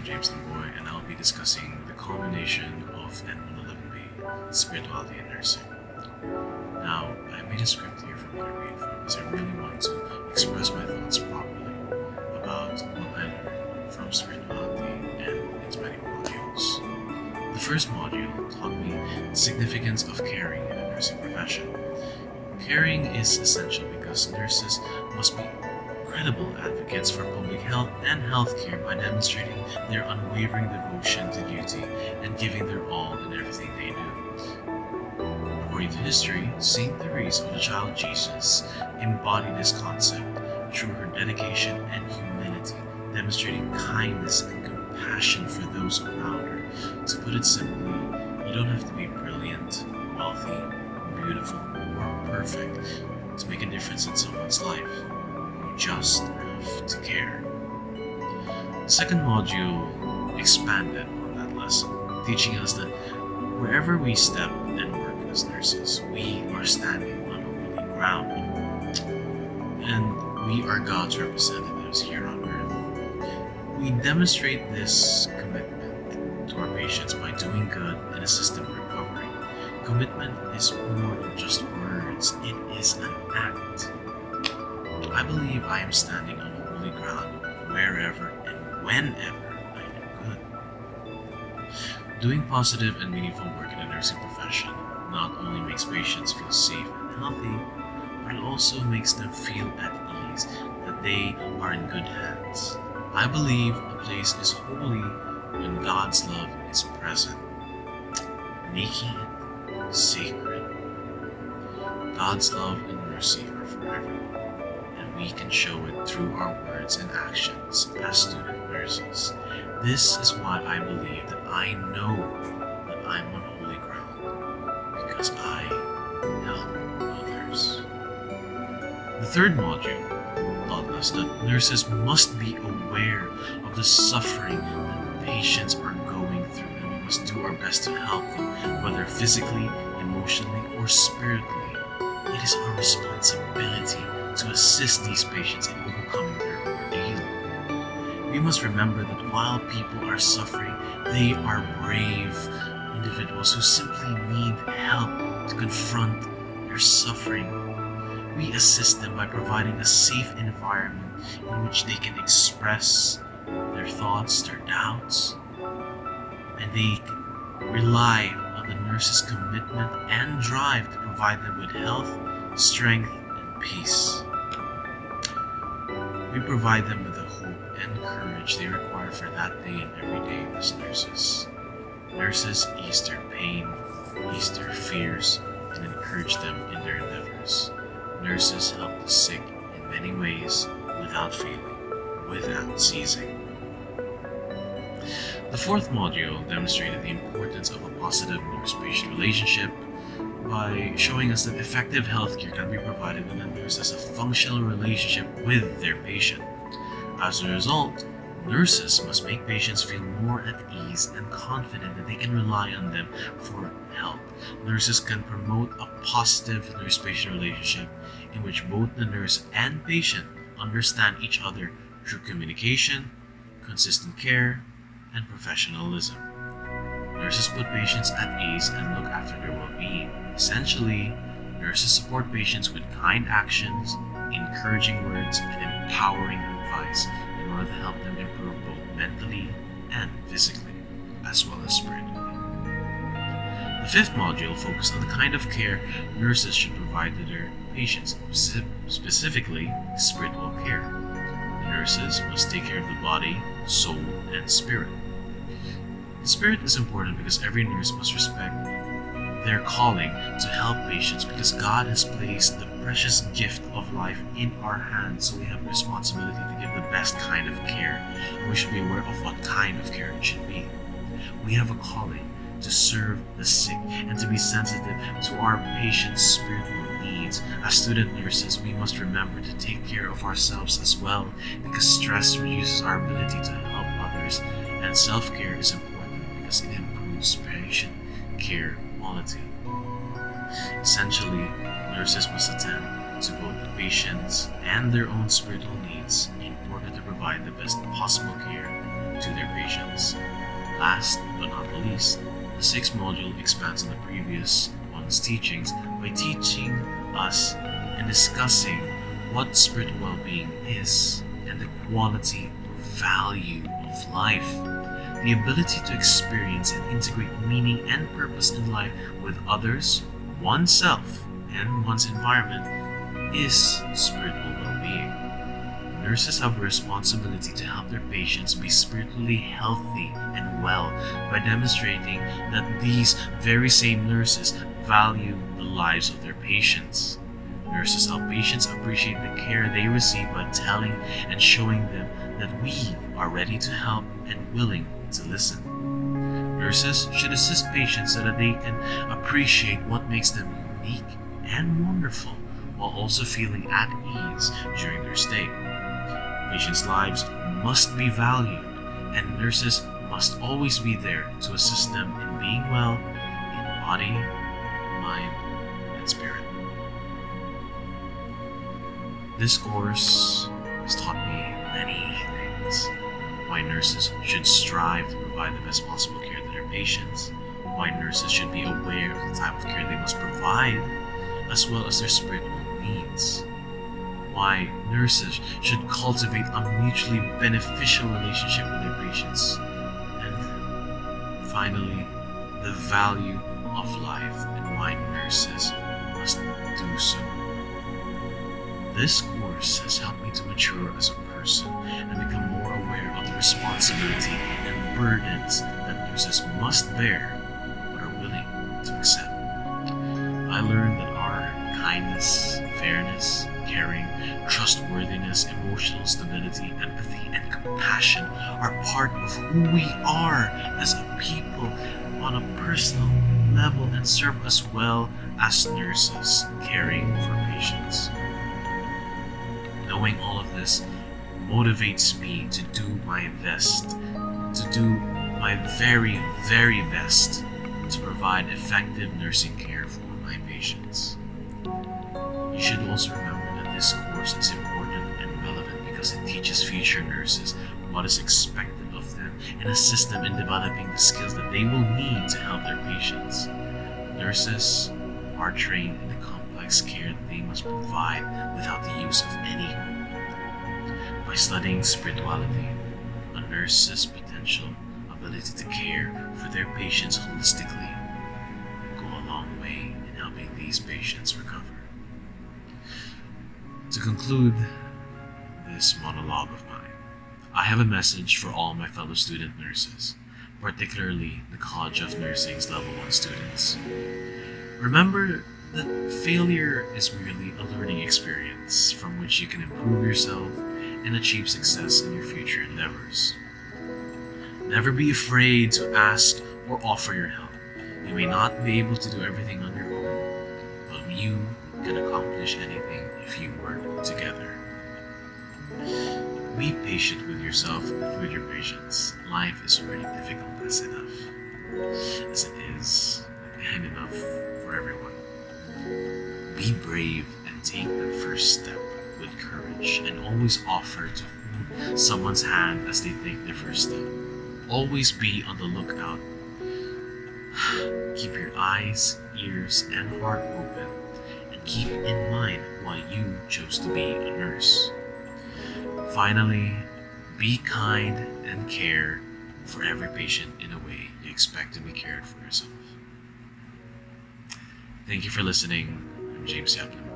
I'm James Boy, and I'll be discussing the culmination of N11B, spirituality and nursing. Now, I made a script here for me to read from because I really want to express my thoughts properly about what I learned from spirituality and its many modules. The first module taught me the significance of caring in the nursing profession. Caring is essential because nurses must be credible advocates for public health and healthcare by demonstrating their unwavering devotion to duty and giving their all in everything they do. According to history, Saint Therese of the Child Jesus embodied this concept through her dedication and humility, demonstrating kindness and compassion for those around her. To put it simply, you don't have to be brilliant, wealthy, beautiful, or perfect to make a difference in someone's life. You just have to care. The second module expanded on that lesson, teaching us that wherever we step and work as nurses, we are standing on holy ground, and we are God's representatives here on earth. We demonstrate this commitment to our patients by doing good and assisting recovery. Commitment is more than just words, it is an act. I believe I am standing on holy ground wherever and whenever I do good. Doing positive and meaningful work in the nursing profession not only makes patients feel safe and healthy, but it also makes them feel at ease that they are in good hands. I believe a place is holy when God's love is present, making it sacred. God's love and mercy are for everyone. We can show it through our words and actions as student nurses. This is why I believe that I know that I'm on holy ground, because I help others. The third module taught us that nurses must be aware of the suffering that patients are going through, and we must do our best to help them, whether physically, emotionally, or spiritually. It is our responsibility to assist these patients in overcoming their ordeal. We must remember that while people are suffering, they are brave individuals who simply need help to confront their suffering. We assist them by providing a safe environment in which they can express their thoughts, their doubts, and they rely on the nurse's commitment and drive to provide them with health, strength, peace. We provide them with the hope and courage they require for that day and every day as nurses. Nurses ease their pain, ease their fears, and encourage them in their endeavors. Nurses help the sick in many ways without failing, without ceasing. The fourth module demonstrated the importance of a positive nurse-patient relationship by showing us that effective healthcare can be provided when the nurse has a functional relationship with their patient. As a result, nurses must make patients feel more at ease and confident that they can rely on them for help. Nurses can promote a positive nurse-patient relationship in which both the nurse and patient understand each other through communication, consistent care, and professionalism. Nurses put patients at ease and look after their well-being. Essentially, nurses support patients with kind actions, encouraging words, and empowering advice in order to help them improve both mentally and physically, as well as spiritually. The fifth module focused on the kind of care nurses should provide to their patients, specifically spiritual care. Nurses must take care of the body, soul, and spirit. The spirit is important because every nurse must respect their calling to help patients, because God has placed the precious gift of life in our hands, so we have a responsibility to give the best kind of care, and we should be aware of what kind of care it should be. We have a calling to serve the sick and to be sensitive to our patients' spiritual needs. As student nurses, we must remember to take care of ourselves as well, because stress reduces our ability to help others, and self-care is important because it improves patient care quality. Essentially, nurses must attend to both the patients and their own spiritual needs in order to provide the best possible care to their patients. Last but not the least, the sixth module expands on the previous one's teachings by teaching us and discussing what spiritual well-being is and the quality or value of life. The ability to experience and integrate meaning and purpose in life with others, oneself, and one's environment is spiritual well-being. Nurses have a responsibility to help their patients be spiritually healthy and well by demonstrating that these very same nurses value the lives of their patients. Nurses help patients appreciate the care they receive by telling and showing them that we are ready to help and willing to listen. Nurses should assist patients so that they can appreciate what makes them unique and wonderful while also feeling at ease during their stay. Patients' lives must be valued, and nurses must always be there to assist them in being well in body, mind, and spirit. This course has taught me many things. Why nurses should strive to provide the best possible care to their patients, why nurses should be aware of the type of care they must provide, as well as their spiritual needs. Why nurses should cultivate a mutually beneficial relationship with their patients. And finally, the value of life and why nurses must do so. This course has helped me to mature as a person and become more aware of the responsibility and burdens that nurses must bear but are willing to accept. I learned that our kindness, fairness, caring, trustworthiness, emotional stability, empathy, and compassion are part of who we are as a people on a personal level and serve us well as nurses caring for patients. Knowing all of this motivates me to do my best, to do my very, very best to provide effective nursing care for my patients. You should also remember that this course is important and relevant because it teaches future nurses what is expected of them and assists them in developing the skills that they will need to help their patients. Nurses are trained in the complex care that they must provide without the use of any equipment. By studying spirituality, a nurse's potential ability to care for their patients holistically will go a long way in helping these patients recover. To conclude this monologue of mine, I have a message for all my fellow student nurses, particularly the College of Nursing's Level 1 students. Remember that failure is merely a learning experience from which you can improve yourself and achieve success in your future endeavors. Never be afraid to ask or offer your help. You may not be able to do everything on your own, but you can accomplish anything if you work together. Be patient with yourself and with your patients. Life is already difficult as it is, and enough for everyone. Be brave and take the first step with courage, and always offer to hold someone's hand as they take their first step. Always be on the lookout. Keep your eyes, ears, and heart open, and keep in mind why you chose to be a nurse. Finally, be kind and care for every patient in a way you expect to be cared for yourself. Thank you for listening. I'm James Yaplin.